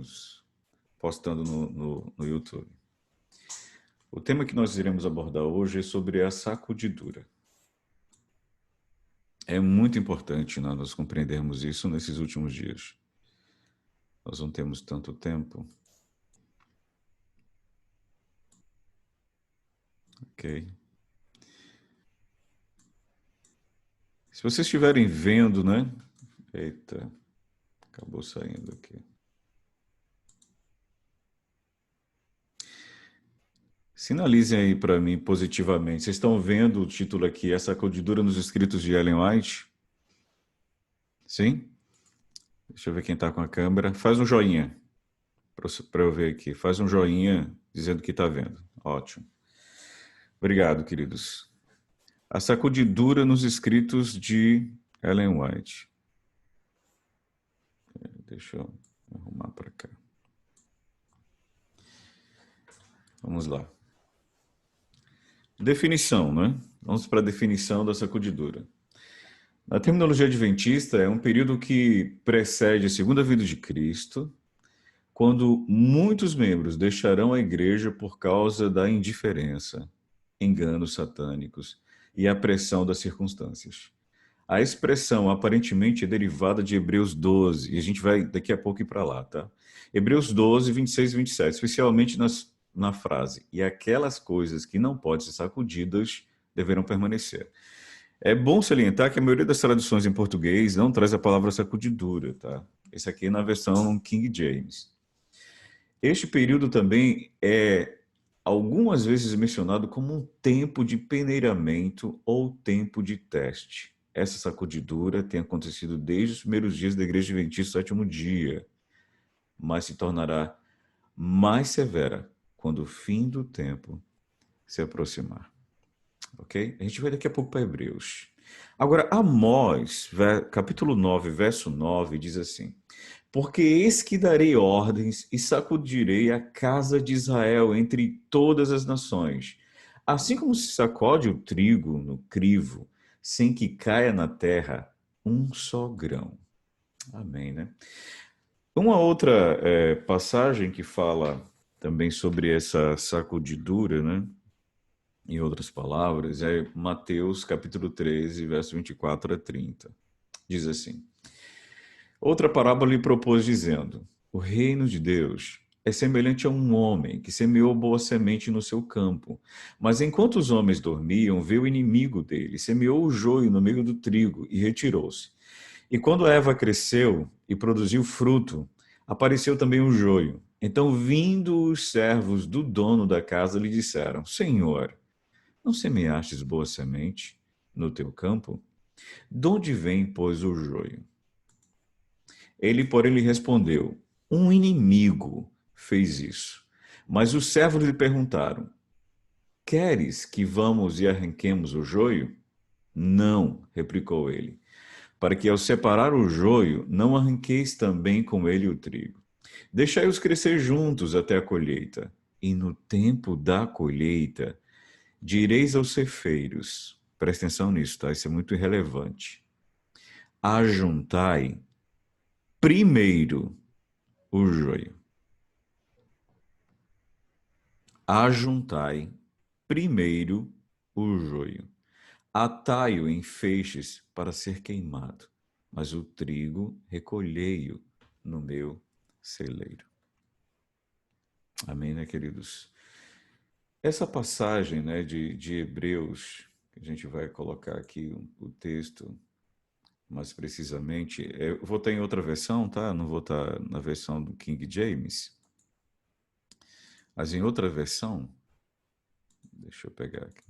estaremos postando no YouTube. O tema que nós iremos abordar hoje é sobre a sacudidura. É muito importante nós compreendermos isso nesses últimos dias. Nós não temos tanto tempo. Ok. Se vocês estiverem vendo, né? Eita, acabou saindo aqui. Sinalizem aí para mim positivamente. Vocês estão vendo o título aqui, A Sacudidura nos Escritos de Ellen White? Sim? Deixa eu ver quem está com a câmera. Faz um joinha para eu ver aqui. Faz um joinha dizendo que está vendo. Ótimo. Obrigado, queridos. A Sacudidura nos Escritos de Ellen White. Deixa eu arrumar para cá. Vamos lá. Definição, né? Vamos para a definição da sacudidura. Na terminologia adventista, é um período que precede a segunda vinda de Cristo, quando muitos membros deixarão a igreja por causa da indiferença, enganos satânicos e a pressão das circunstâncias. A expressão aparentemente é derivada de Hebreus 12, e a gente vai daqui a pouco ir para lá, tá? Hebreus 12, 26 e 27, especialmente na frase, e aquelas coisas que não podem ser sacudidas deverão permanecer. É bom salientar que a maioria das traduções em português não traz a palavra sacudidura, tá? Esse aqui é na versão King James. Este período também é algumas vezes mencionado como um tempo de peneiramento ou tempo de teste. Essa sacudidura tem acontecido desde os primeiros dias da Igreja Adventista do Sétimo Dia, mas se tornará mais severa quando o fim do tempo se aproximar. Ok? A gente vai daqui a pouco para Hebreus. Agora, Amós, capítulo 9, verso 9, diz assim: Porque eis que darei ordens e sacudirei a casa de Israel entre todas as nações, assim como se sacode o trigo no crivo, sem que caia na terra um só grão. Amém, né? Uma outra passagem que fala também sobre essa sacudidura, né? Em outras palavras, é Mateus capítulo 13, verso 24 a 30. Diz assim: Outra parábola lhe propôs, dizendo: O reino de Deus é semelhante a um homem que semeou boa semente no seu campo. Mas enquanto os homens dormiam, veio o inimigo dele, semeou o joio no meio do trigo e retirou-se. E quando a erva cresceu e produziu fruto, apareceu também o joio. Então, vindo os servos do dono da casa, lhe disseram: Senhor, não semeastes boa semente no teu campo? De onde vem, pois, o joio? Ele, porém, lhe respondeu: Um inimigo fez isso. Mas os servos lhe perguntaram: Queres que vamos e arranquemos o joio? Não, replicou ele, para que ao separar o joio, não arranqueis também com ele o trigo. Deixai-os crescer juntos até a colheita. E no tempo da colheita, direis aos ceifeiros, presta atenção nisso, tá? Isso é muito irrelevante. Ajuntai primeiro o joio. Ajuntai primeiro o joio. Atai-o em feixes para ser queimado, mas o trigo recolhei-o no meu celeiro. Amém, né, queridos? Essa passagem, né, de Hebreus, que a gente vai colocar aqui o texto mais precisamente, eu vou estar em outra versão, tá? Não vou estar na versão do King James, mas em outra versão, deixa eu pegar aqui.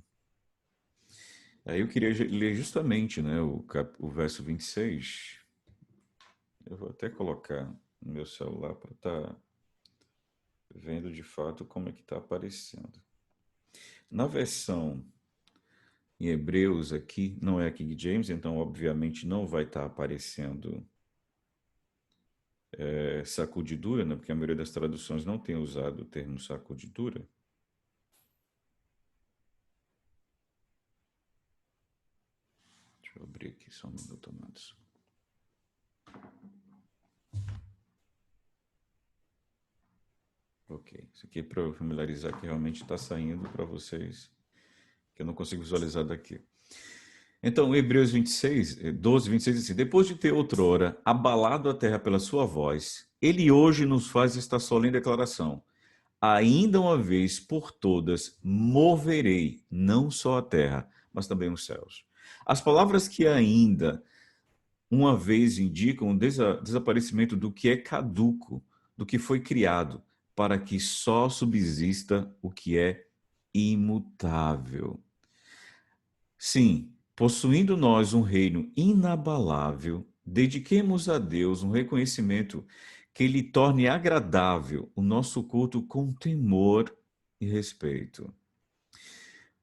Aí eu queria ler justamente, né, o verso 26. Eu vou até colocar no meu celular para estar vendo de fato como é que está aparecendo. Na versão em Hebreus aqui, não é a King James, então obviamente não vai estar aparecendo sacudidura, né, porque a maioria das traduções não tem usado o termo sacudidura. Deixa eu abrir aqui só um minuto, amados. Ok. Isso aqui é para eu familiarizar que realmente está saindo para vocês, que eu não consigo visualizar daqui. Então, Hebreus 26, 12, 26 diz assim: depois de ter outrora abalado a terra pela sua voz, ele hoje nos faz esta solene declaração: ainda uma vez por todas moverei não só a terra, mas também os céus. As palavras que ainda uma vez indicam o desaparecimento do que é caduco, do que foi criado, para que só subsista o que é imutável. Sim, possuindo nós um reino inabalável, dediquemos a Deus um reconhecimento que lhe torne agradável o nosso culto com temor e respeito.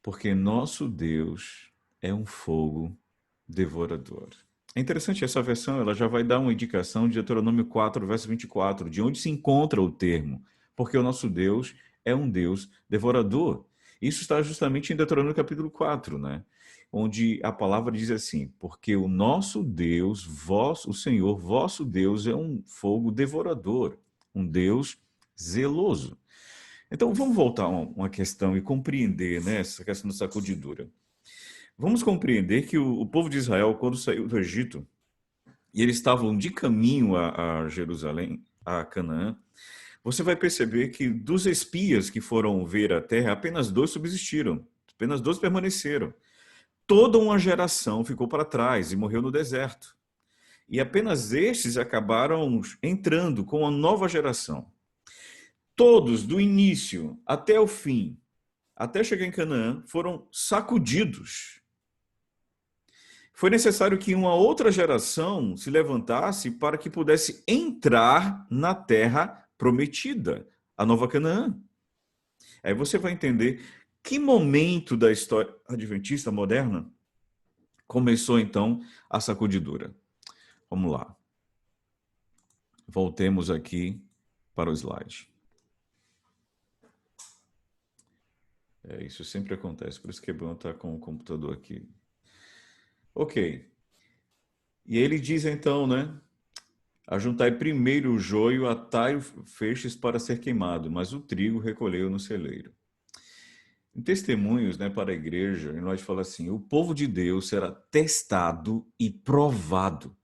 Porque nosso Deus é um fogo devorador. É interessante, essa versão ela já vai dar uma indicação de Deuteronômio 4, verso 24, de onde se encontra o termo, porque o nosso Deus é um Deus devorador. Isso está justamente em Deuteronômio capítulo 4, né? Onde a palavra diz assim: porque o nosso Deus, vós, o Senhor, vosso Deus é um fogo devorador, um Deus zeloso. Então vamos voltar a uma questão e compreender, né, essa questão da sacudidura. Vamos compreender que o povo de Israel, quando saiu do Egito, e eles estavam de caminho a Jerusalém, a Canaã, você vai perceber que dos espias que foram ver a terra, apenas dois subsistiram, apenas dois permaneceram. Toda uma geração ficou para trás e morreu no deserto. E apenas estes acabaram entrando com a nova geração. Todos, do início até o fim, até chegar em Canaã, foram sacudidos. Foi necessário que uma outra geração se levantasse para que pudesse entrar na terra prometida, a Nova Canaã. Aí você vai entender que momento da história adventista moderna começou então a sacudidura. Vamos lá. Voltemos aqui para o slide. Isso sempre acontece, por isso que é bom estar com o computador aqui. Ok. E ele diz então, né? Ajuntai primeiro o joio, atai o feixes para ser queimado, mas o trigo recolheu no celeiro. Em testemunhos, né, para a igreja, nós fala assim: o povo de Deus será testado e provado.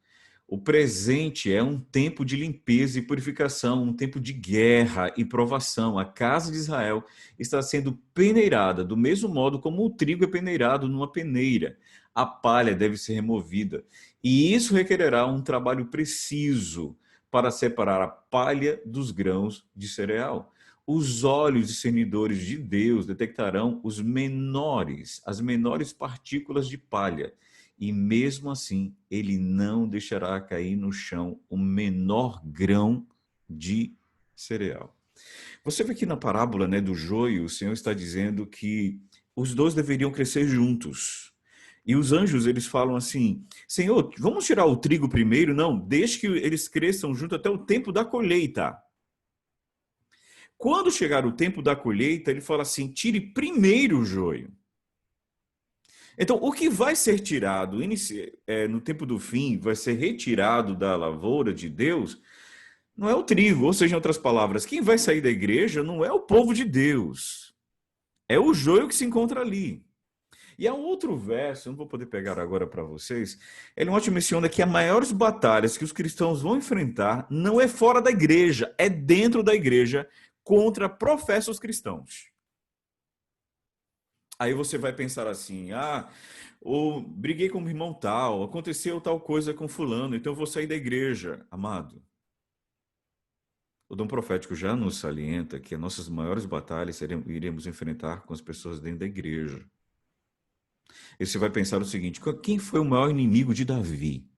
O presente é um tempo de limpeza e purificação, um tempo de guerra e provação. A casa de Israel está sendo peneirada, do mesmo modo como o trigo é peneirado numa peneira. A palha deve ser removida. E isso requererá um trabalho preciso para separar a palha dos grãos de cereal. Os olhos discernidores de Deus detectarão as menores partículas de palha, e mesmo assim ele não deixará cair no chão o menor grão de cereal. Você vê que na parábola, né, do joio, o Senhor está dizendo que os dois deveriam crescer juntos. E os anjos, eles falam assim: Senhor, vamos tirar o trigo primeiro? Não, deixe que eles cresçam junto até o tempo da colheita. Quando chegar o tempo da colheita, ele fala assim: tire primeiro o joio. Então, o que vai ser tirado no tempo do fim, vai ser retirado da lavoura de Deus, não é o trigo, ou seja, em outras palavras, quem vai sair da igreja não é o povo de Deus, é o joio que se encontra ali. E há um outro verso, eu não vou poder pegar agora para vocês, ele onde menciona que as maiores batalhas que os cristãos vão enfrentar não é fora da igreja, é dentro da igreja, contra professos cristãos. Aí você vai pensar assim: ah, ou briguei com o irmão tal, aconteceu tal coisa com fulano, então eu vou sair da igreja. Amado, o dom profético já nos salienta que as nossas maiores batalhas iremos enfrentar com as pessoas dentro da igreja. E você vai pensar o seguinte: quem foi o maior inimigo de Davi?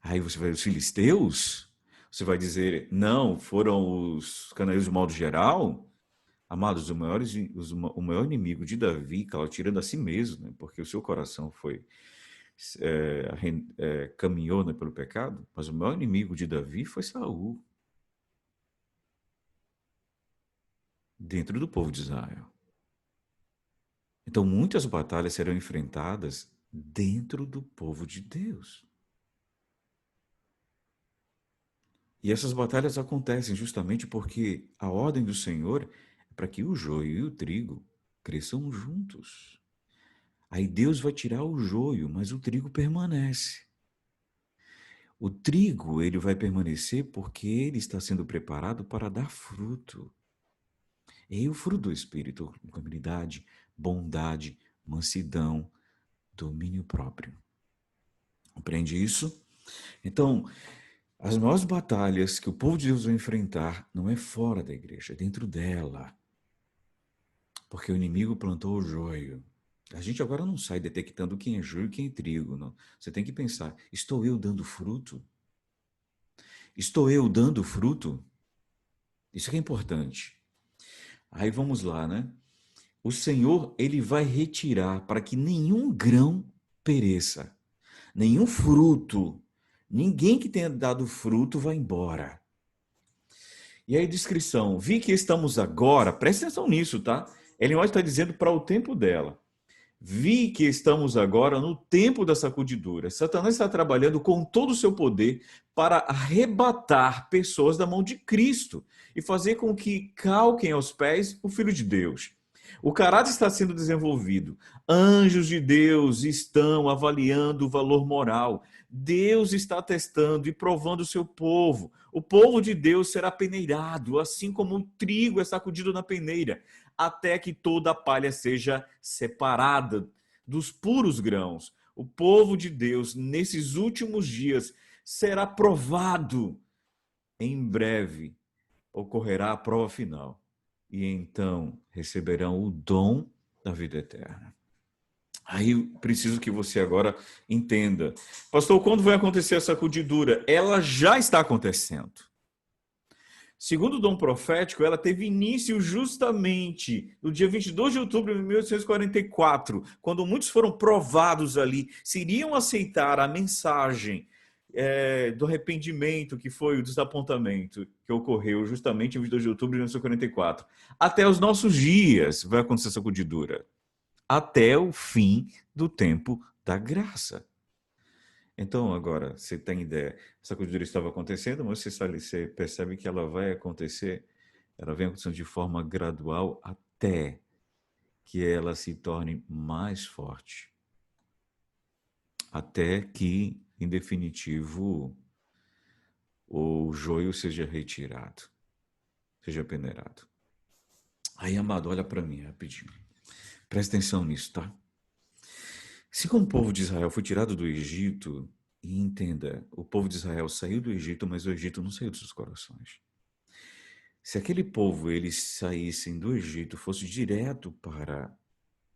Aí você vai, os filisteus? Você vai dizer, não, foram os cananeus de modo geral? Amados, o maior inimigo de Davi, claro, tirando a si mesmo, né, porque o seu coração foi caminhou, né, pelo pecado, mas o maior inimigo de Davi foi Saul, dentro do povo de Israel. Então, muitas batalhas serão enfrentadas dentro do povo de Deus. E essas batalhas acontecem justamente porque a ordem do Senhor é para que o joio e o trigo cresçam juntos. Aí Deus vai tirar o joio, mas o trigo permanece. O trigo, ele vai permanecer porque ele está sendo preparado para dar fruto. E aí o fruto do Espírito, humildade, bondade, mansidão, domínio próprio. Compreende isso? Então, as maiores batalhas que o povo de Deus vai enfrentar não é fora da igreja, é dentro dela. Porque o inimigo plantou o joio. A gente agora não sai detectando quem é joio e quem é trigo, não. Você tem que pensar, estou eu dando fruto? Estou eu dando fruto? Isso que é importante. Aí vamos lá, né? O Senhor, ele vai retirar para que nenhum grão pereça, nenhum fruto, ninguém que tenha dado fruto vai embora. E aí, descrição, vi que estamos agora, presta atenção nisso, tá? Ellen White está dizendo para o tempo dela. Vi que estamos agora no tempo da sacudidura. Satanás está trabalhando com todo o seu poder para arrebatar pessoas da mão de Cristo e fazer com que calquem aos pés o Filho de Deus. O caráter está sendo desenvolvido. Anjos de Deus estão avaliando o valor moral. Deus está testando e provando o seu povo. O povo de Deus será peneirado, assim como o trigo é sacudido na peneira, até que toda a palha seja separada dos puros grãos. O povo de Deus, nesses últimos dias, será provado. Em breve ocorrerá a prova final. E então receberão o dom da vida eterna. Aí preciso que você agora entenda. Pastor, quando vai acontecer essa sacudidura? Ela já está acontecendo. Segundo o dom profético, ela teve início justamente no dia 22 de outubro de 1844, quando muitos foram provados ali, se iriam aceitar a mensagem do arrependimento, que foi o desapontamento que ocorreu justamente em 22 de outubro de 1944. Até os nossos dias vai acontecer essa sacudidura. Até o fim do tempo da graça. Então, agora, você tem ideia, essa sacudidura estava acontecendo, mas você percebe que ela vai acontecer, ela vem acontecendo de forma gradual até que ela se torne mais forte. Até que, em definitivo, o joio seja retirado, seja peneirado. Aí, amado, olha para mim rapidinho. Presta atenção nisso, tá? Se como o povo de Israel foi tirado do Egito, e entenda, o povo de Israel saiu do Egito, mas o Egito não saiu dos seus corações. Se aquele povo eles saíssem do Egito, fosse direto para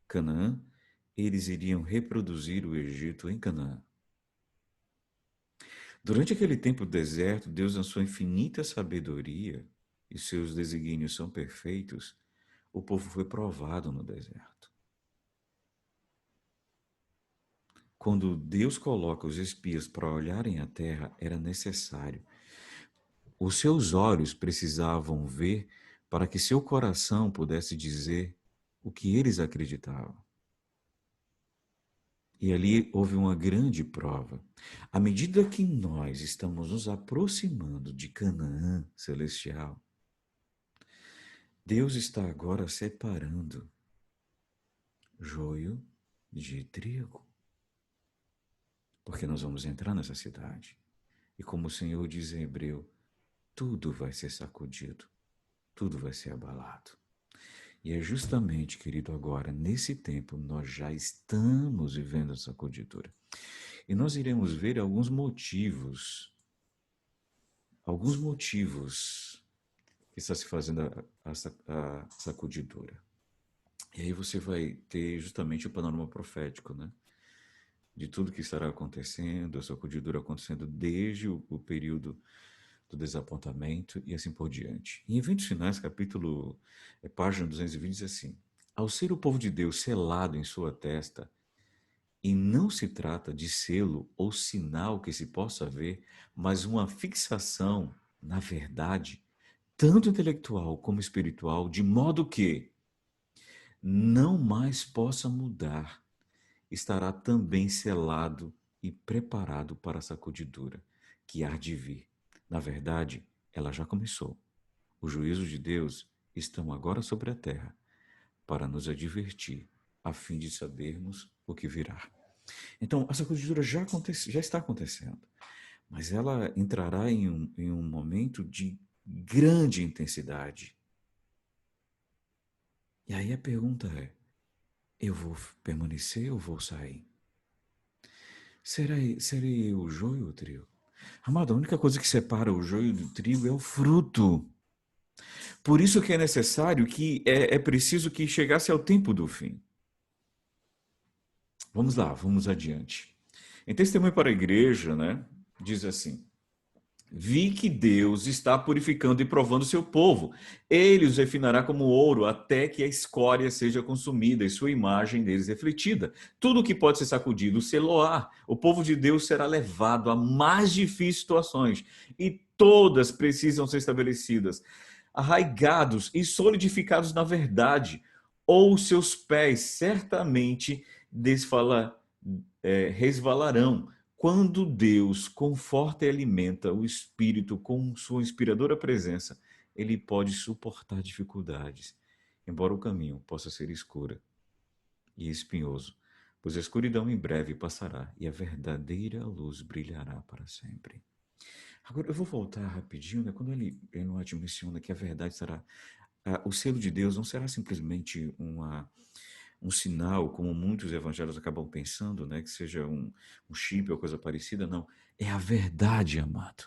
Canaã, eles iriam reproduzir o Egito em Canaã. Durante aquele tempo do deserto, Deus, na sua infinita sabedoria, e seus desígnios são perfeitos, o povo foi provado no deserto. Quando Deus coloca os espias para olharem a terra, era necessário. Os seus olhos precisavam ver para que seu coração pudesse dizer o que eles acreditavam. E ali houve uma grande prova. À medida que nós estamos nos aproximando de Canaã celestial, Deus está agora separando joio de trigo. Porque nós vamos entrar nessa cidade. E como o Senhor diz em Hebreu, tudo vai ser sacudido, tudo vai ser abalado. E é justamente, querido, agora, nesse tempo, nós já estamos vivendo essa sacudidura. E nós iremos ver alguns motivos que está se fazendo a sacudidura. E aí você vai ter justamente o panorama profético, né? De tudo que estará acontecendo, a sacudidura acontecendo desde o período do desapontamento e assim por diante. Em Eventos Finais, página 220, diz assim: ao ser o povo de Deus selado em sua testa, e não se trata de selo ou sinal que se possa ver, mas uma fixação na verdade, tanto intelectual como espiritual, de modo que não mais possa mudar, estará também selado e preparado para a sacudidura que há de vir. Na verdade, ela já começou. Os juízos de Deus estão agora sobre a terra para nos advertir, a fim de sabermos o que virá. Então, essa conjuntura já está acontecendo, mas ela entrará em um momento de grande intensidade. E aí a pergunta é: eu vou permanecer ou vou sair? Serei eu o joio ou o trigo? Amado, a única coisa que separa o joio do trigo é o fruto. Por isso que é necessário que é preciso que chegasse ao tempo do fim. Vamos lá, vamos adiante. Em Testemunho para a Igreja, né, diz assim: vi que Deus está purificando e provando seu povo. Ele os refinará como ouro, até que a escória seja consumida e sua imagem deles refletida. Tudo que pode ser sacudido, seloar. O povo de Deus será levado a mais difíceis situações, e todas precisam ser estabelecidas, arraigados e solidificados na verdade, ou seus pés certamente resvalarão. Quando Deus conforta e alimenta o espírito com sua inspiradora presença, ele pode suportar dificuldades, embora o caminho possa ser escuro e espinhoso, pois a escuridão em breve passará e a verdadeira luz brilhará para sempre. Agora eu vou voltar rapidinho, né? Quando ele Enoch menciona que a verdade será, o selo de Deus não será simplesmente um sinal, como muitos evangelhos acabam pensando, né, que seja um chip ou coisa parecida, não. É a verdade, amado.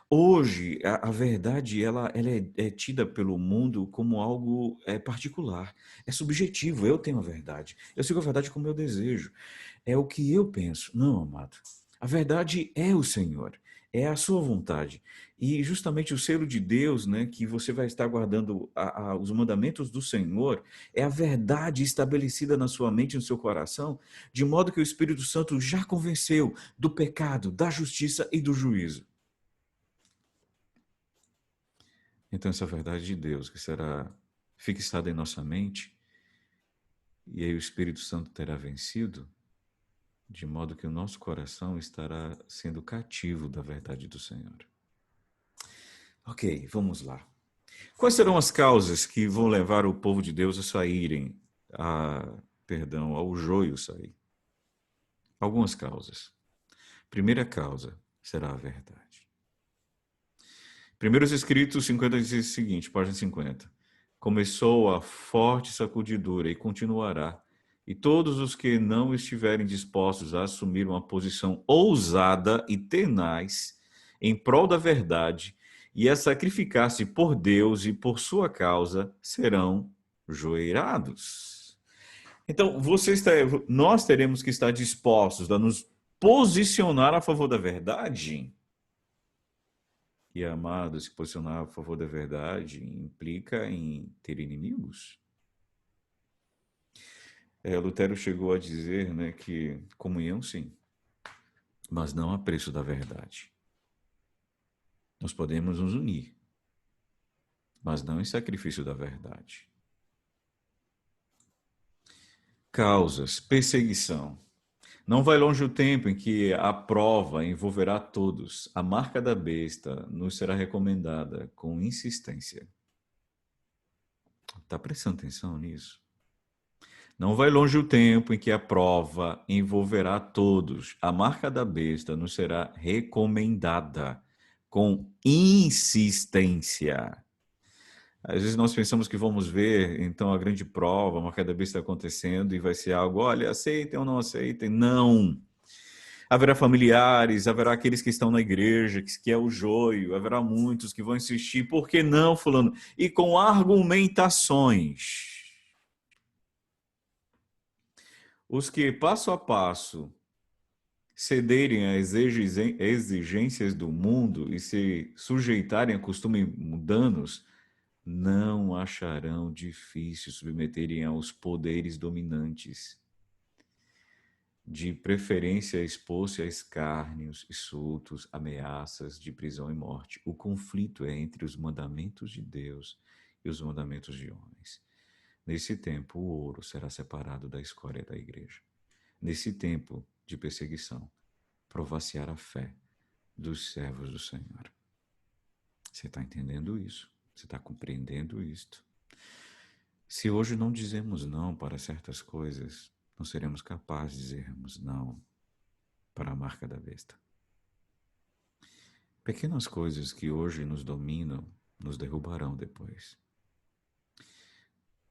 Hoje, a verdade ela é tida pelo mundo como algo particular, é subjetivo. Eu tenho a verdade, eu sigo a verdade como eu desejo, é o que eu penso. Não, amado. A verdade é o Senhor, é a sua vontade. E justamente o selo de Deus, né, que você vai estar guardando os mandamentos do Senhor, é a verdade estabelecida na sua mente e no seu coração, de modo que o Espírito Santo já convenceu do pecado, da justiça e do juízo. Então, essa verdade de Deus que será fixada em nossa mente, e aí o Espírito Santo terá vencido, de modo que o nosso coração estará sendo cativo da verdade do Senhor. Ok, vamos lá. Quais serão as causas que vão levar o povo de Deus a saírem, ao joio sair? Algumas causas. Primeira causa será a verdade. Primeiros Escritos 50 diz o seguinte, página 50. Começou a forte sacudidura e continuará. E todos os que não estiverem dispostos a assumir uma posição ousada e tenaz em prol da verdade e a sacrificar-se por Deus e por sua causa serão joeirados. Então, nós teremos que estar dispostos a nos posicionar a favor da verdade. E, amado, se posicionar a favor da verdade implica em ter inimigos. Lutero chegou a dizer, né, que comunhão sim, mas não a preço da verdade. Nós podemos nos unir, mas não em sacrifício da verdade. Causas, perseguição. Não vai longe o tempo em que a prova envolverá todos. A marca da besta nos será recomendada com insistência. Está prestando atenção nisso? Não vai longe o tempo em que a prova envolverá todos. A marca da besta nos será recomendada com insistência. Às vezes nós pensamos que vamos ver, então, a grande prova, a marca da besta acontecendo e vai ser algo, olha, aceitem ou não aceitem. Não. Haverá familiares, haverá aqueles que estão na igreja, que é o joio, haverá muitos que vão insistir, por que não, fulano? E com argumentações. Os que, passo a passo, cederem às exigências do mundo e se sujeitarem a costumes mundanos, não acharão difícil submeterem aos poderes dominantes, de preferência expor-se a escárnios, insultos, ameaças de prisão e morte. O conflito é entre os mandamentos de Deus e os mandamentos de homens. Nesse tempo, o ouro será separado da escória da igreja. Nesse tempo de perseguição, provar-se-á a fé dos servos do Senhor. Você está entendendo isso? Você está compreendendo isto? Se hoje não dizemos não para certas coisas, não seremos capazes de dizermos não para a marca da besta. Pequenas coisas que hoje nos dominam, nos derrubarão depois.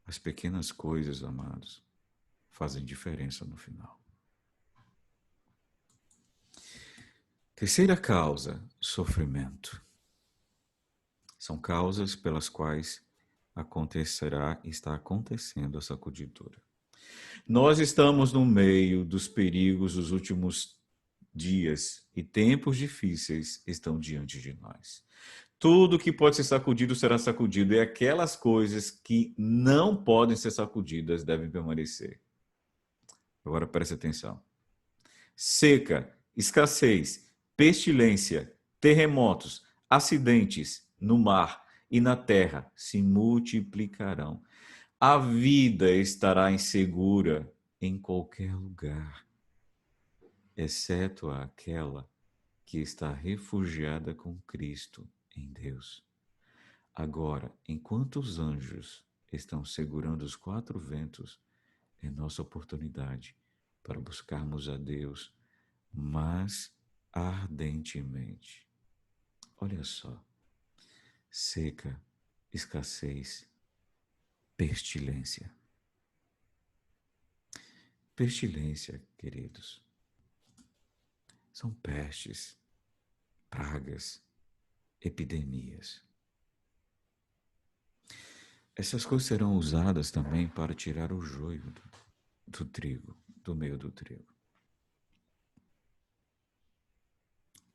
As pequenas coisas, amados, fazem diferença no final. Terceira causa, sofrimento. São causas pelas quais acontecerá e está acontecendo a sacudidura. Nós estamos no meio dos perigos dos últimos dias e tempos difíceis estão diante de nós. Tudo que pode ser sacudido será sacudido, e aquelas coisas que não podem ser sacudidas devem permanecer. Agora preste atenção. Seca, escassez, pestilência, terremotos, acidentes no mar e na terra se multiplicarão. A vida estará insegura em qualquer lugar, exceto aquela que está refugiada com Cristo em Deus. Agora, enquanto os anjos estão segurando os quatro ventos, é nossa oportunidade para buscarmos a Deus mais ardentemente. Olha só, seca, escassez, pestilência. Pestilência, queridos, são pestes, pragas, epidemias. Essas coisas serão usadas também para tirar o joio do trigo, do meio do trigo.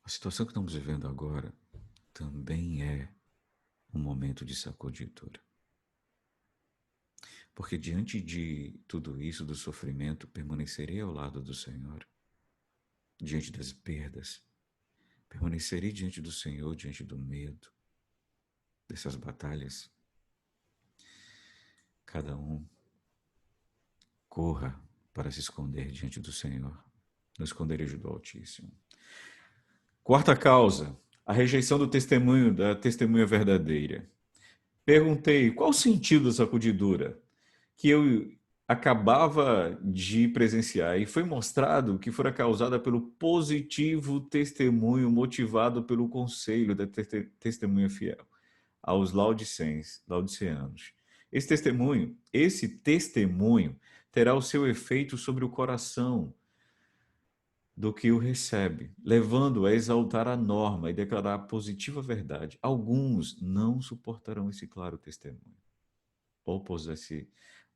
A situação que estamos vivendo agora também é um momento de sacudidura. Porque diante de tudo isso, do sofrimento, permanecerei ao lado do Senhor. Diante das perdas, permanecerei diante do Senhor, diante do medo, dessas batalhas. Cada um corra para se esconder diante do Senhor, no esconderijo do Altíssimo. Quarta causa, a rejeição do testemunho, da testemunha verdadeira. Perguntei, qual o sentido da sacudidura que eu acabava de presenciar? E foi mostrado que fora causada pelo positivo testemunho motivado pelo conselho da testemunha fiel aos laodiceanos. Esse testemunho terá o seu efeito sobre o coração do que o recebe, levando a exaltar a norma e declarar a positiva verdade. Alguns não suportarão esse claro testemunho.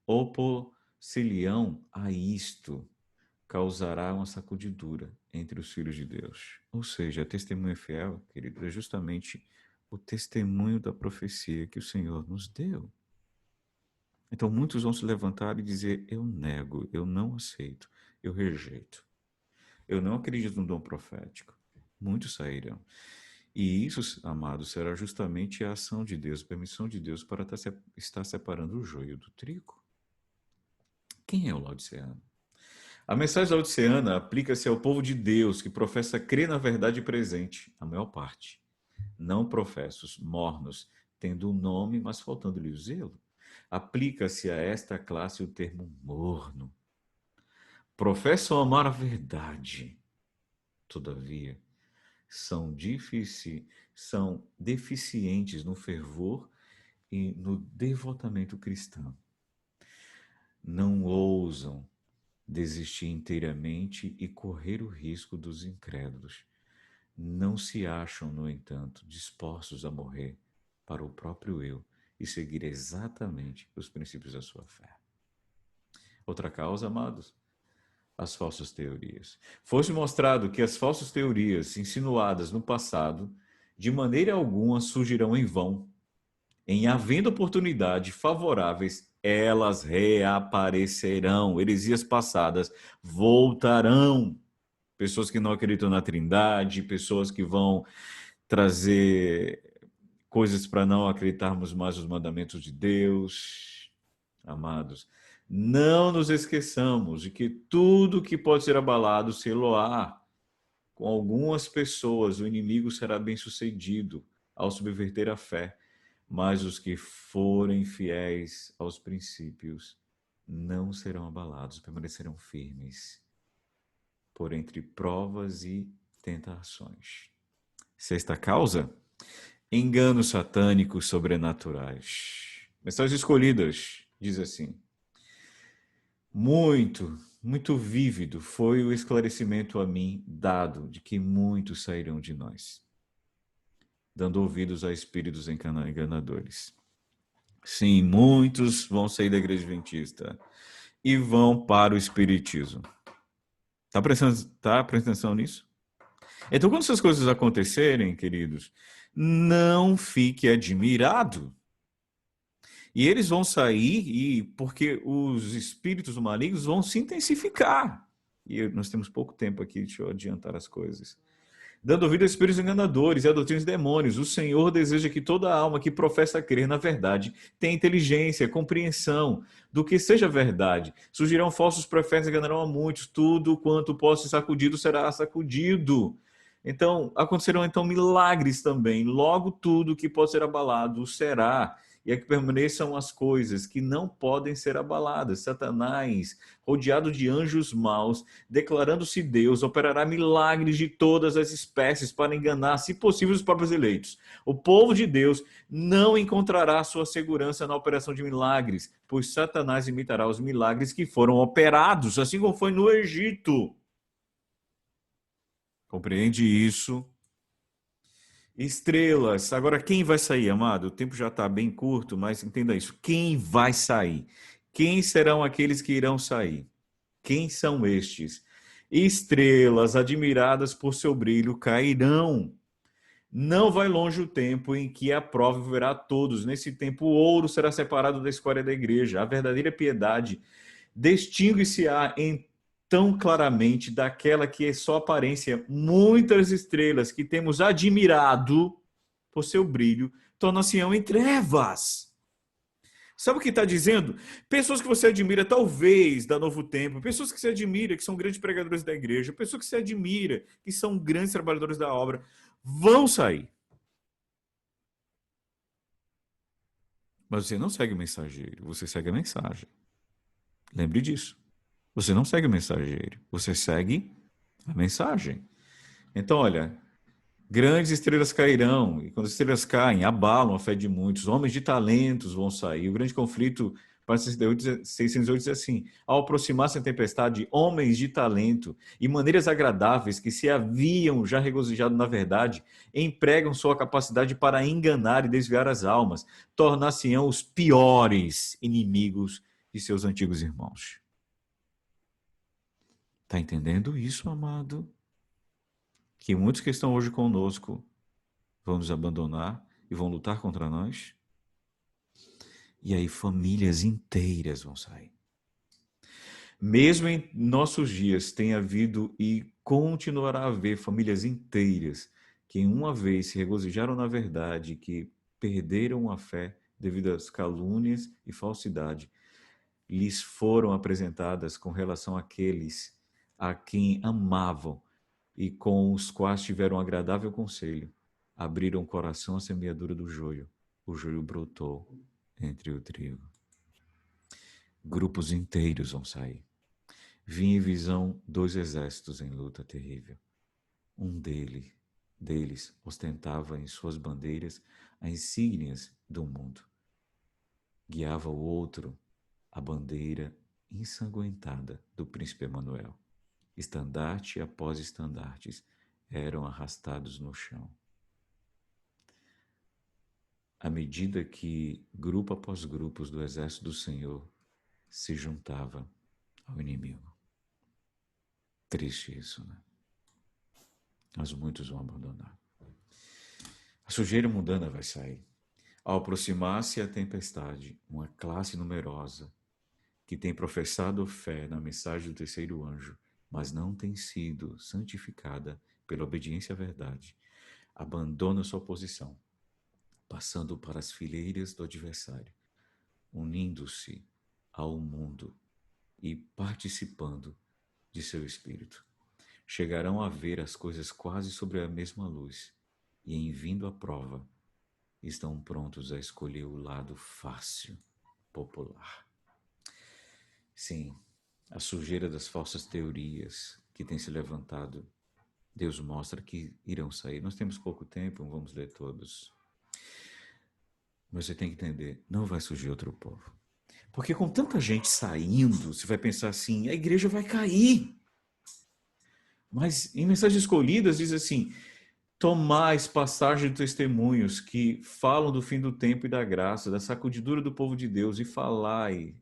Opor-se-lhão a isto causará uma sacudidura entre os filhos de Deus. Ou seja, a testemunha fiel, querido, é justamente o testemunho da profecia que o Senhor nos deu. Então muitos vão se levantar e dizer, eu nego, eu não aceito, eu rejeito. Eu não acredito no dom profético. Muitos sairão. E isso, amados, será justamente a ação de Deus, a permissão de Deus para estar separando o joio do trigo. Quem é o laodiceano? A mensagem laodiceana aplica-se ao povo de Deus que professa crer na verdade presente, a maior parte. Não professos, mornos, tendo o nome, mas faltando-lhe o zelo. Aplica-se a esta classe o termo morno. Professam amar a verdade, todavia, são deficientes no fervor e no devotamento cristão. Não ousam desistir inteiramente e correr o risco dos incrédulos. Não se acham, no entanto, dispostos a morrer para o próprio eu e seguir exatamente os princípios da sua fé. Outra causa, amados, as falsas teorias. Foi-se mostrado que as falsas teorias insinuadas no passado, de maneira alguma surgirão em vão. Em havendo oportunidade favoráveis, elas reaparecerão. Heresias passadas voltarão. Pessoas que não acreditam na Trindade, pessoas que vão trazer coisas para não acreditarmos mais nos mandamentos de Deus. Amados, não nos esqueçamos de que tudo que pode ser abalado, se-lo-á. Com algumas pessoas, o inimigo será bem sucedido. ao subverter a fé, mas os que forem fiéis aos princípios não serão abalados, permanecerão firmes por entre provas e tentações. Sexta causa: enganos satânicos sobrenaturais. Mensagens escolhidas, diz assim: muito vívido foi o esclarecimento a mim dado de que muitos sairão de nós, dando ouvidos a espíritos enganadores. Sim, muitos vão sair da igreja adventista e vão para o espiritismo. Tá prestando atenção nisso? Então, quando essas coisas acontecerem, queridos, não fique admirado. E eles vão sair porque os espíritos malignos vão se intensificar. E nós temos pouco tempo aqui, deixa eu adiantar as coisas. Dando ouvido a espíritos enganadores e a doutrinas de demônios, o Senhor deseja que toda alma que professa crer na verdade tenha inteligência, compreensão do que seja verdade. Surgirão falsos profetas e enganarão a muitos. Tudo quanto possa ser sacudido será sacudido. Então, acontecerão então milagres também. Logo tudo que pode ser abalado será. E é que permaneçam as coisas que não podem ser abaladas. Satanás, rodeado de anjos maus, declarando-se Deus, operará milagres de todas as espécies para enganar, se possível, os próprios eleitos. O povo de Deus não encontrará sua segurança na operação de milagres, pois Satanás imitará os milagres que foram operados, assim como foi no Egito. Compreende isso? Estrelas. Agora, quem vai sair, amado? O tempo já está bem curto, mas entenda isso. Quem vai sair? Quem serão aqueles que irão sair? Quem são estes? Estrelas admiradas por seu brilho cairão. Não vai longe o tempo em que a prova verá a todos. Nesse tempo, o ouro será separado da escória da igreja. A verdadeira piedade distingue-se-á tão claramente daquela que é só aparência. Muitas estrelas que temos admirado por seu brilho tornam-se-ão em trevas. Sabe o que está dizendo? Pessoas que você admira, talvez, da Novo Tempo, pessoas que você admira, que são grandes pregadores da igreja, pessoas que você admira, que são grandes trabalhadores da obra, vão sair. Mas você não segue o mensageiro, você segue a mensagem. Lembre disso. Você não segue o mensageiro, você segue a mensagem. Então, olha, grandes estrelas cairão, e quando as estrelas caem, abalam a fé de muitos. Homens de talentos vão sair. O grande conflito, para 608, diz assim: ao aproximar-se a tempestade, homens de talento e maneiras agradáveis que se haviam já regozijado na verdade, empregam sua capacidade para enganar e desviar as almas, tornar-se-ão os piores inimigos de seus antigos irmãos. Está entendendo isso, amado? Que muitos que estão hoje conosco vão nos abandonar e vão lutar contra nós. E aí famílias inteiras vão sair. Mesmo em nossos dias tem havido e continuará a haver famílias inteiras que uma vez se regozijaram na verdade, que perderam a fé devido às calúnias e falsidade, lhes foram apresentadas com relação àqueles a quem amavam e com os quais tiveram um agradável conselho. Abriram o coração à semeadura do joio. O joio brotou entre o trigo. Grupos inteiros vão sair. Vi em visão 2 exércitos em luta terrível. Um deles ostentava em suas bandeiras as insígnias do mundo. Guiava o outro a bandeira ensanguentada do príncipe Emanuel. Estandarte após estandartes eram arrastados no chão. À medida que grupo após grupos do exército do Senhor se juntava ao inimigo. Triste isso, né? Mas muitos vão abandonar. A sujeira mundana vai sair. Ao aproximar-se a tempestade, uma classe numerosa que tem professado fé na mensagem do terceiro anjo, mas não tem sido santificada pela obediência à verdade, abandona sua posição, passando para as fileiras do adversário, unindo-se ao mundo e participando de seu espírito. Chegarão a ver as coisas quase sobre a mesma luz, e em vindo a prova, estão prontos a escolher o lado fácil, popular. Sim, a sujeira das falsas teorias que tem se levantado, Deus mostra que irão sair. Nós temos pouco tempo, vamos ler todos. Mas você tem que entender, não vai surgir outro povo. Porque com tanta gente saindo, você vai pensar assim, a igreja vai cair. Mas em Mensagens Escolhidas diz assim, tomais passagem de testemunhos que falam do fim do tempo e da graça, da sacudidura do povo de Deus, e falais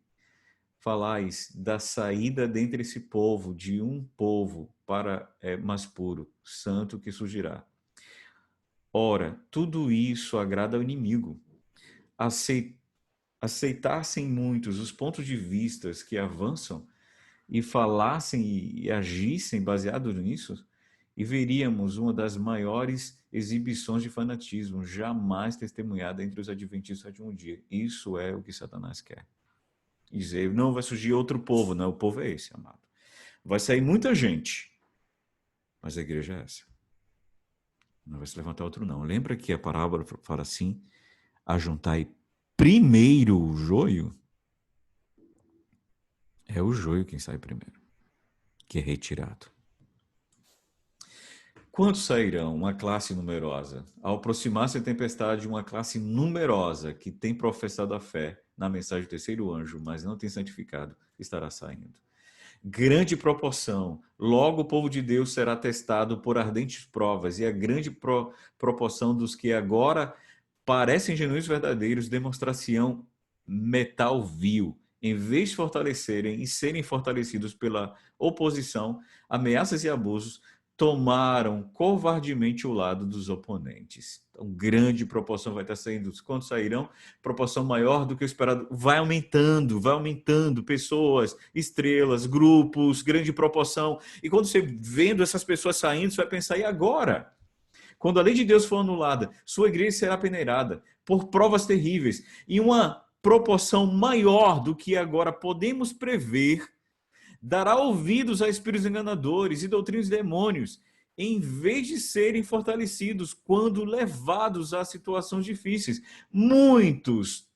da saída dentre esse povo, de um povo para mais puro, santo que surgirá. Ora, tudo isso agrada ao inimigo. Aceitassem muitos os pontos de vista que avançam e falassem e agissem baseado nisso, e veríamos uma das maiores exibições de fanatismo jamais testemunhada entre os adventistas de um dia. Isso é o que Satanás quer. Dizer, não vai surgir outro povo. Não, o povo é esse, amado. Vai sair muita gente, mas a igreja é essa. Não vai se levantar outro não. Lembra que a parábola fala assim, ajuntai primeiro o joio? É o joio quem sai primeiro, que é retirado. Quantos sairão? Uma classe numerosa. Ao aproximar-se a tempestade, uma classe numerosa que tem professado a fé na mensagem do terceiro anjo, mas não tem santificado, estará saindo. Grande proporção. Logo o povo de Deus será testado por ardentes provas, e a grande proporção dos que agora parecem genuínos verdadeiros demonstrar-se-ão metal vil. Em vez de fortalecerem e serem fortalecidos pela oposição, ameaças e abusos, tomaram covardemente o lado dos oponentes. Então, grande proporção vai estar saindo. Quantos sairão? Proporção maior do que o esperado. Vai aumentando. Pessoas, estrelas, grupos, grande proporção. E quando você vendo essas pessoas saindo, você vai pensar, e agora? Quando a lei de Deus for anulada, sua igreja será peneirada por provas terríveis e uma proporção maior do que agora podemos prever, dará ouvidos a espíritos enganadores e doutrinas de demônios, em vez de serem fortalecidos quando levados a situações difíceis. Muitos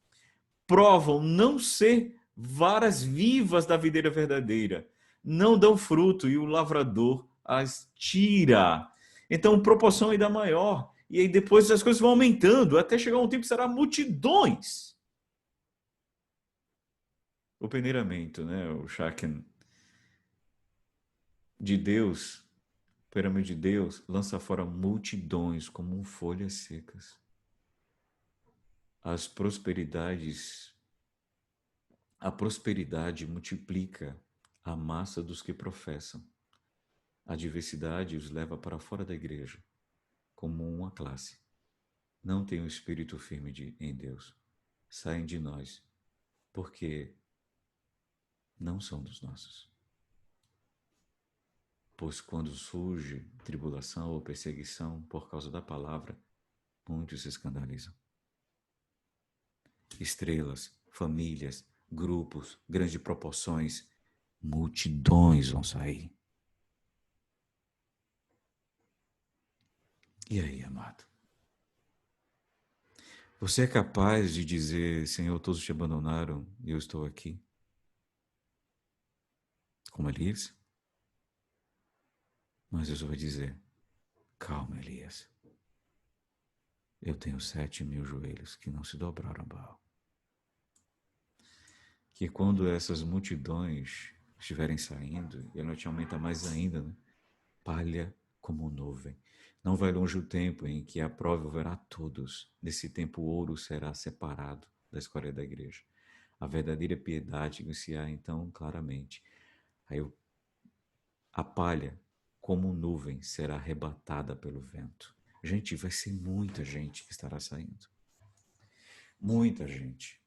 provam não ser varas vivas da videira verdadeira, não dão fruto e o lavrador as tira. Então, proporção ainda maior. E aí depois as coisas vão aumentando, até chegar um tempo que será multidões. O peneiramento, né? O Shaken de Deus, o peneiramento de Deus, lança fora multidões como folhas secas. As prosperidades, a prosperidade multiplica a massa dos que professam. A diversidade os leva para fora da igreja, como uma classe. Não têm um espírito firme em Deus. Saem de nós, porque não são dos nossos. Pois quando surge tribulação ou perseguição por causa da palavra, muitos se escandalizam. Estrelas, famílias, grupos, grandes proporções, multidões vão sair. E aí, amado? Você é capaz de dizer, Senhor, todos te abandonaram e eu estou aqui? Como Elias? Mas Jesus vai dizer, calma, Elias. Eu tenho 7.000 joelhos que não se dobraram a Baal. Que quando essas multidões estiverem saindo, e a noite aumenta mais ainda, né? Palha como nuvem. Não vai longe o tempo em que a prova verá todos. Nesse tempo o ouro será separado da escória da igreja. A verdadeira piedade iniciar então claramente. Aí a palha como nuvem será arrebatada pelo vento. Gente, vai ser muita gente que estará saindo. Muita gente.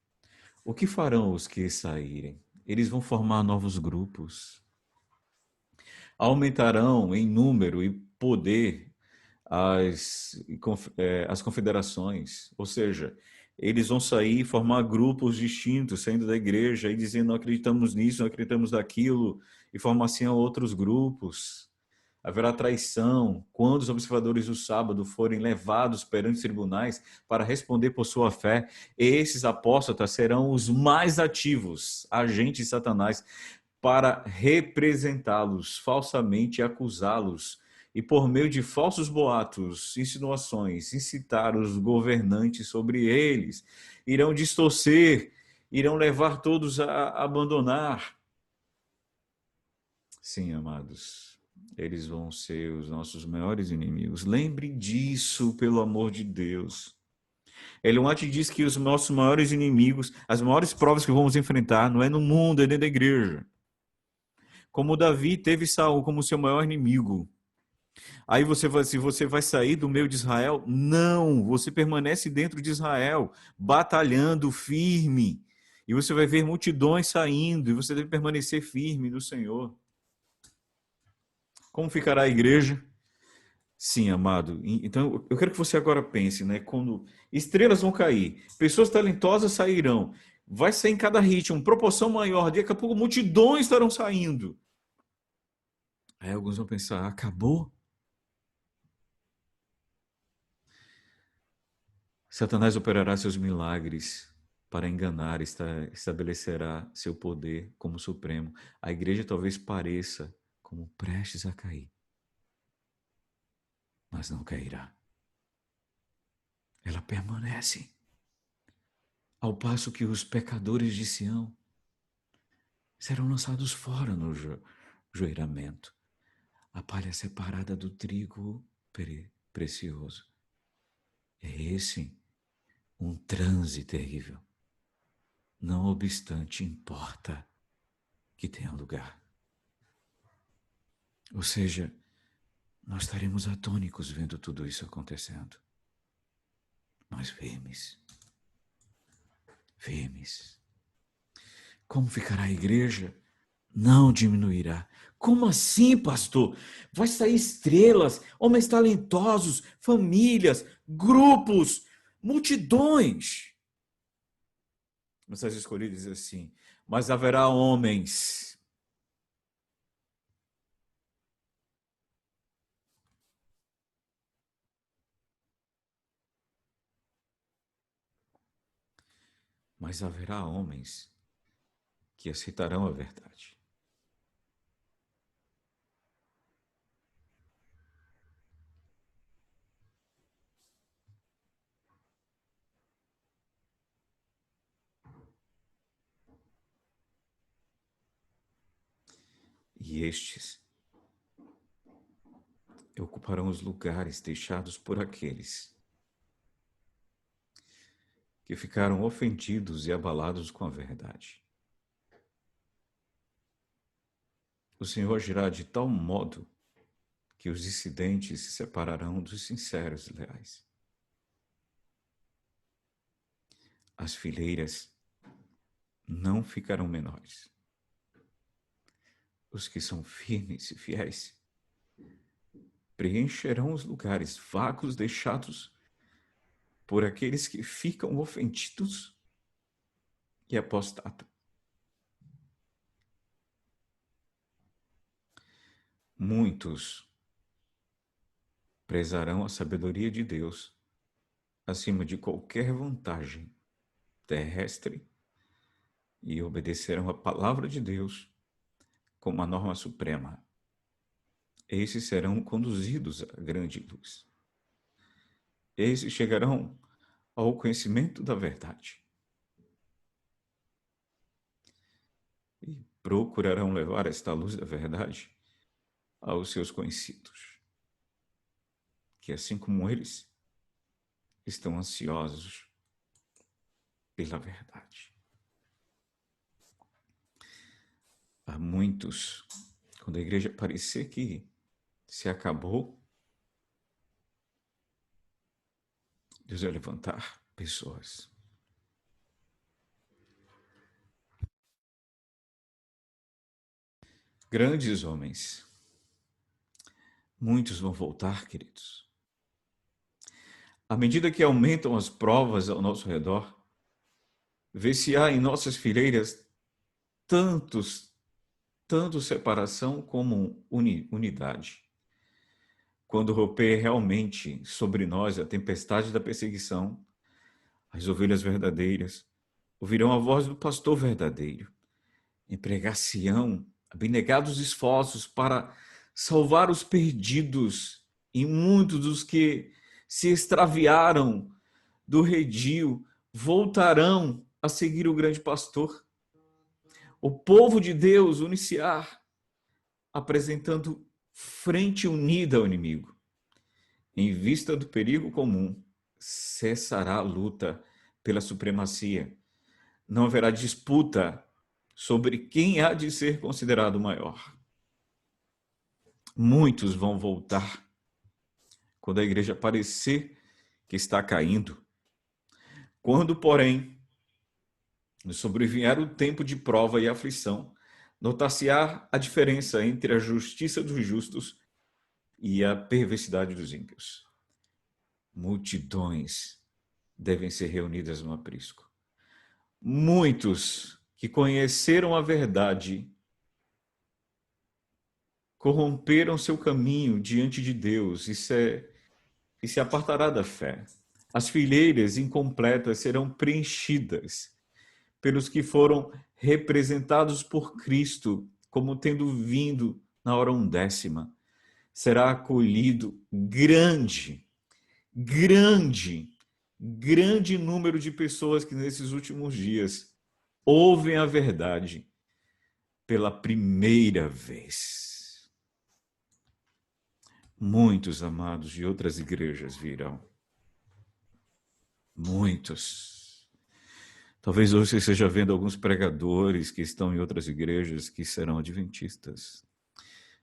O que farão os que saírem? Eles vão formar novos grupos. Aumentarão em número e poder as confederações, ou seja, eles vão sair e formar grupos distintos, saindo da igreja e dizendo não acreditamos nisso, não acreditamos naquilo, e formar assim outros grupos. haverá traição, quando os observadores do sábado forem levados perante os tribunais para responder por sua fé, esses apóstatas serão os mais ativos, agentes de Satanás, para representá-los falsamente e acusá-los, e por meio de falsos boatos, insinuações, incitar os governantes sobre eles, irão distorcer, irão levar todos a abandonar. Sim, amados, eles vão ser os nossos maiores inimigos. Lembre disso, pelo amor de Deus. Ellen White diz que os nossos maiores inimigos, as maiores provas que vamos enfrentar, não é no mundo, é dentro da igreja. Como Davi teve Saul como seu maior inimigo. Aí você vai sair do meio de Israel? Não, você permanece dentro de Israel, batalhando firme. E você vai ver multidões saindo, e você deve permanecer firme no Senhor. Como ficará a igreja? Sim, amado. Então, eu quero que você agora pense, né? Quando estrelas vão cair, pessoas talentosas sairão, vai sair em cada ritmo, proporção maior, daqui a pouco multidões estarão saindo. Aí alguns vão pensar, acabou? Satanás operará seus milagres para enganar, estabelecerá seu poder como supremo. A igreja talvez pareça como prestes a cair, mas não cairá. Ela permanece. Ao passo que os pecadores de Sião serão lançados fora no joeiramento. A palha separada do trigo precioso. É esse um transe terrível. Não obstante, importa que tenha lugar. Ou seja, nós estaremos atônicos vendo tudo isso acontecendo. Mas firmes. Firmes. Como ficará a igreja? Não diminuirá. Como assim, pastor? Vai sair estrelas, homens talentosos, famílias, grupos, multidões. Mensagem escolhida diz assim, mas haverá homens. Mas haverá homens que aceitarão a verdade. E estes ocuparão os lugares deixados por aqueles que ficaram ofendidos e abalados com a verdade. O Senhor agirá de tal modo que os dissidentes se separarão dos sinceros e leais. As fileiras não ficarão menores. Os que são firmes e fiéis preencherão os lugares vagos deixados por aqueles que ficam ofendidos e apostatam. Muitos prezarão a sabedoria de Deus acima de qualquer vantagem terrestre e obedecerão a palavra de Deus como a norma suprema. Esses serão conduzidos à grande luz. Esses chegarão ao conhecimento da verdade e procurarão levar esta luz da verdade aos seus conhecidos, que assim como eles, estão ansiosos pela verdade. Há muitos, quando a igreja parecer que se acabou, Deus vai levantar pessoas. Grandes homens. Muitos vão voltar, queridos. À medida que aumentam as provas ao nosso redor, vê-se há em nossas fileiras tanto separação como unidade. quando romper realmente sobre nós a tempestade da perseguição, as ovelhas verdadeiras ouvirão a voz do pastor verdadeiro. Empregar-se-ão abnegados esforços para salvar os perdidos, e muitos dos que se extraviaram do redil voltarão a seguir o grande pastor. O povo de Deus uniciar, apresentando frente unida ao inimigo. Em vista do perigo comum, cessará a luta pela supremacia. Não haverá disputa sobre quem há de ser considerado maior. Muitos vão voltar quando a igreja parecer que está caindo. Quando, porém, nos sobrevier o tempo de prova e aflição, notar-se-á a diferença entre a justiça dos justos e a perversidade dos ímpios. Multidões devem ser reunidas no aprisco. Muitos que conheceram a verdade corromperam seu caminho diante de Deus e se apartará da fé. As fileiras incompletas serão preenchidas pelos que foram representados por Cristo como tendo vindo na hora undécima. Será acolhido grande número de pessoas que nesses últimos dias ouvem a verdade pela primeira vez. Muitos amados de outras igrejas virão. Muitos. Talvez hoje você esteja vendo alguns pregadores que estão em outras igrejas que serão adventistas.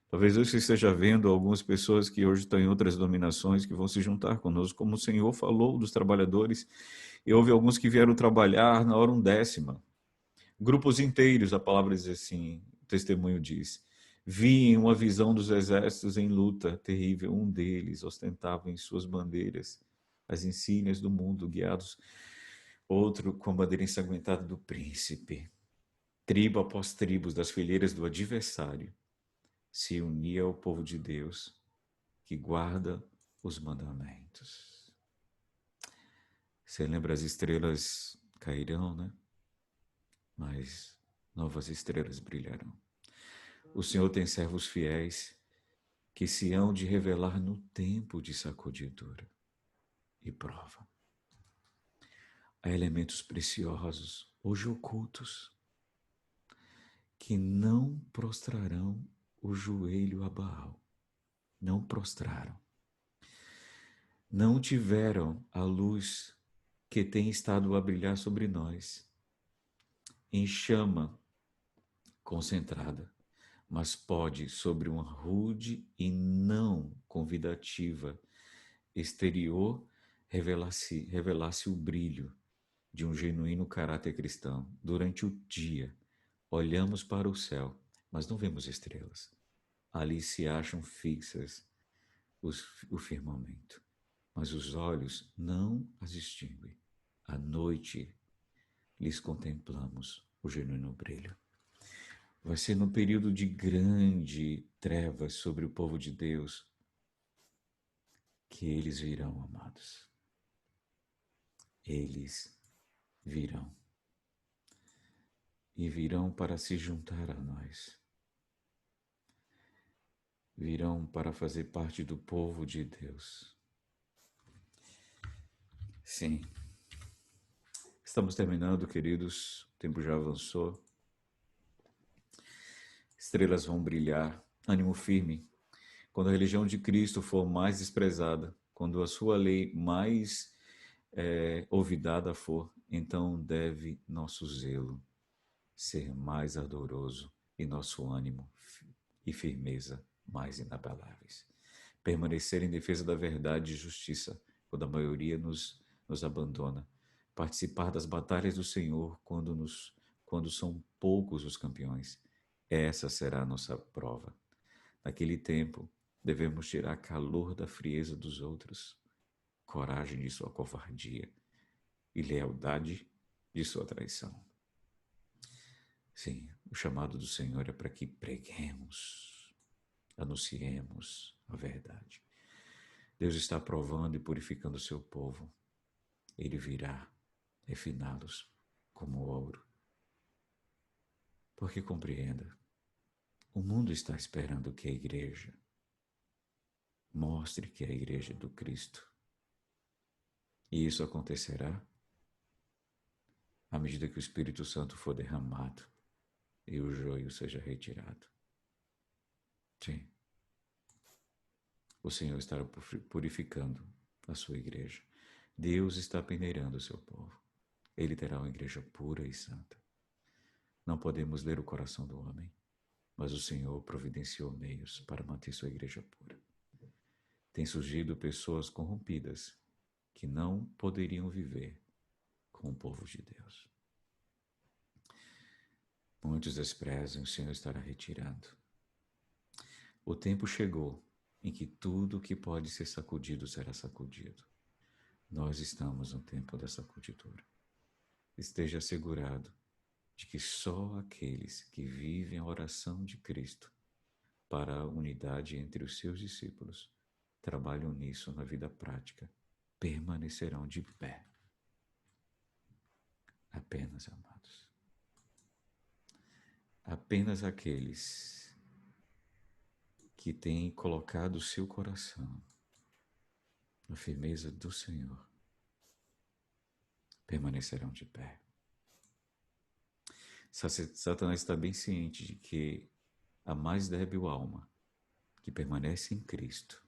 Talvez hoje você esteja vendo algumas pessoas que hoje estão em outras denominações que vão se juntar conosco, como o Senhor falou dos trabalhadores. E houve alguns que vieram trabalhar na hora undécima. Grupos inteiros, a palavra diz assim, o testemunho diz. Vi em uma visão dos exércitos em luta terrível, um deles ostentava em suas bandeiras as insígnias do mundo, guiados, outro com a bandeira ensanguentada do príncipe. Tribo após tribos das fileiras do adversário se unia ao povo de Deus que guarda os mandamentos. Você lembra, as estrelas cairão, né? Mas novas estrelas brilharão. O Senhor tem servos fiéis que se hão de revelar no tempo de sacudidura e prova. Há elementos preciosos, hoje ocultos, que não prostrarão o joelho a Baal. Não prostraram. Não tiveram a luz que tem estado a brilhar sobre nós, em chama concentrada, mas pode, sobre uma rude e não convidativa exterior, revelar-se o brilho de um genuíno caráter cristão. Durante o dia, olhamos para o céu, mas não vemos estrelas. Ali se acham fixas o firmamento, mas os olhos não as distinguem. À noite lhes contemplamos o genuíno brilho. Vai ser num período de grande trevas sobre o povo de Deus que eles virão, amados. Eles virão. E virão para se juntar a nós. Virão para fazer parte do povo de Deus. Sim. Estamos terminando, queridos. O tempo já avançou. Estrelas vão brilhar. Ânimo firme. Quando a religião de Cristo for mais desprezada, quando a sua lei mais olvidada for, então deve nosso zelo ser mais ardoroso e nosso ânimo e firmeza mais inabaláveis. Permanecer em defesa da verdade e justiça, quando a maioria nos abandona. Participar das batalhas do Senhor quando são poucos os campeões. Essa será a nossa prova. Naquele tempo, devemos tirar calor da frieza dos outros, coragem de sua covardia e lealdade de sua traição. Sim, o chamado do Senhor é para que preguemos, anunciemos a verdade. Deus está provando e purificando o seu povo. Ele virá refiná-los como ouro. Porque compreenda, o mundo está esperando que a igreja mostre que é a igreja do Cristo. E isso acontecerá à medida que o Espírito Santo for derramado e o joio seja retirado. Sim. O Senhor estará purificando a sua igreja. Deus está peneirando o seu povo. Ele terá uma igreja pura e santa. Não podemos ler o coração do homem, mas o Senhor providenciou meios para manter sua igreja pura. Tem surgido pessoas corrompidas que não poderiam viver com o povo de Deus. Muitos desprezam, o Senhor estará retirando. O tempo chegou em que tudo que pode ser sacudido será sacudido. Nós estamos no tempo da sacudidura. Esteja assegurado de que só aqueles que vivem a oração de Cristo para a unidade entre os seus discípulos, trabalham nisso na vida prática, permanecerão de pé. Apenas, amados. Apenas aqueles que têm colocado o seu coração na firmeza do Senhor permanecerão de pé. Satanás está bem ciente de que a mais débil alma que permanece em Cristo,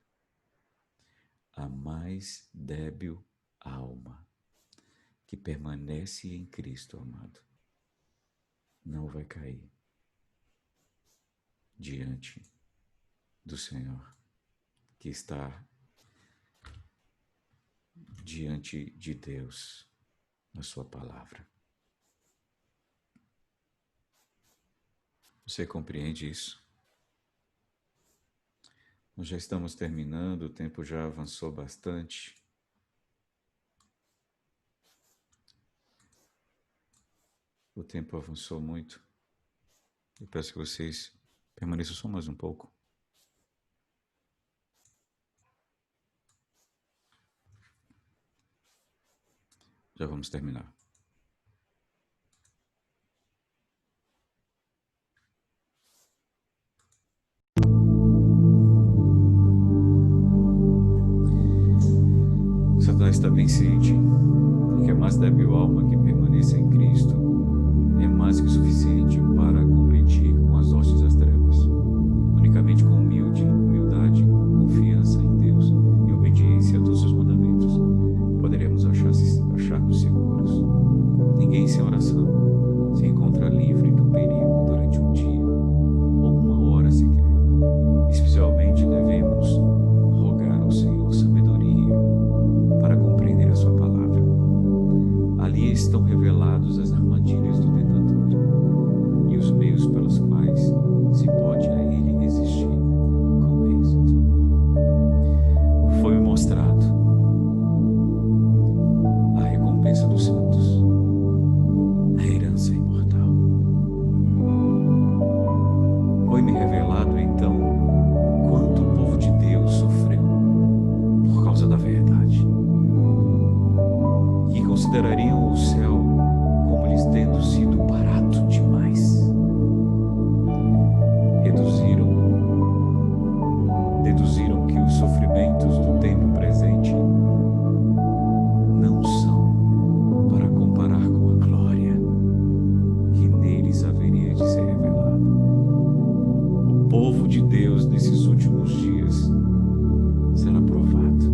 a mais débil alma que permanece em Cristo, amado, não vai cair diante do Senhor, que está diante de Deus na sua palavra. Você compreende isso? Nós já estamos terminando, o tempo já avançou bastante. O tempo avançou muito. Eu peço que vocês permaneçam só mais um pouco. Já vamos terminar. Satanás está bem ciente de que a mais débil alma que permaneça em Cristo é mais que suficiente para competir com as hostes das trevas. Unicamente com humildade, confiança em Deus e obediência a todos os seus mandamentos, poderemos achar-nos seguros. Ninguém sem oração se encontra livre do perigo durante um dia ou uma hora sequer. Especialmente devemos rogar ao Senhor sabedoria para compreender a sua palavra. Ali estão revelados as armadilhas do tentador e os meios pelos quais se pode a ele resistir com êxito. Foi mostrado a recompensa dos santos, a herança imortal. Foi-me revelado então quanto o povo de Deus sofreu por causa da verdade, que considerariam o céu como lhes tendo sido barato demais. Deduziram que os sofrimentos do tempo presente não são para comparar com a glória que neles haveria de ser revelada. O povo de Deus nesses últimos dias será provado,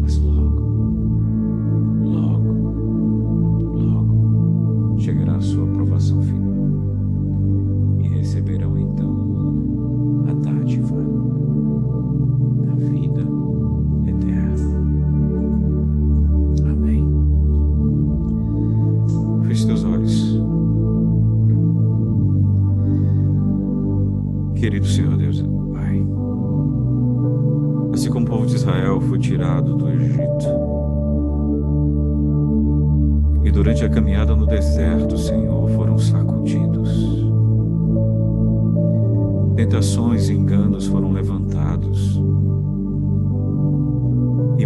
mas logo chegará a sua aprovação final e receberão então a dádiva da vida eterna. Amém. Feche teus olhos. Querido Senhor Deus, Pai, assim como o povo de Israel foi tirado do Egito, e durante a caminhada no deserto, Senhor, foram sacudidos. Tentações e enganos foram levantados.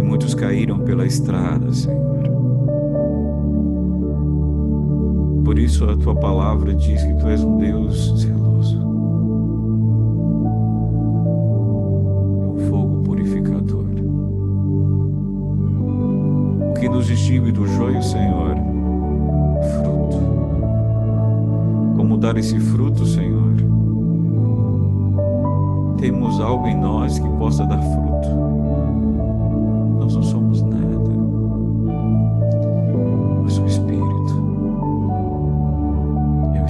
E muitos caíram pela estrada, Senhor. Por isso a tua palavra diz que tu és um Deus zeloso. É um fogo purificador. O que nos distingue do joio, Senhor? Fruto. Como dar esse fruto, Senhor? Temos algo em nós que possa dar fruto. Nós não somos nada. Mas o Espírito. É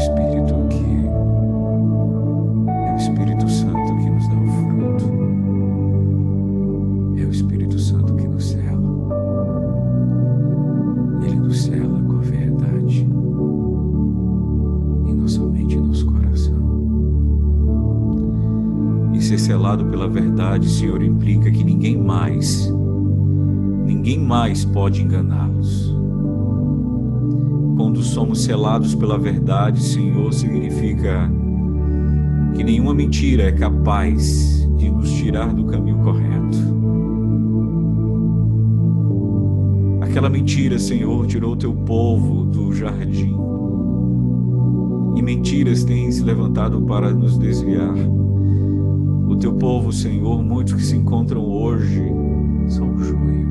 o Espírito Santo que nos dá o fruto. É o Espírito Santo que nos sela. Ele nos sela com a verdade em nossa mente e nosso coração. E ser selado pela verdade, Senhor, implica que ninguém mais pode enganá-los. Quando somos selados pela verdade, Senhor, significa que nenhuma mentira é capaz de nos tirar do caminho correto. Aquela mentira, Senhor, tirou o teu povo do jardim. E mentiras têm se levantado para nos desviar. O teu povo, Senhor, muitos que se encontram hoje são o joio.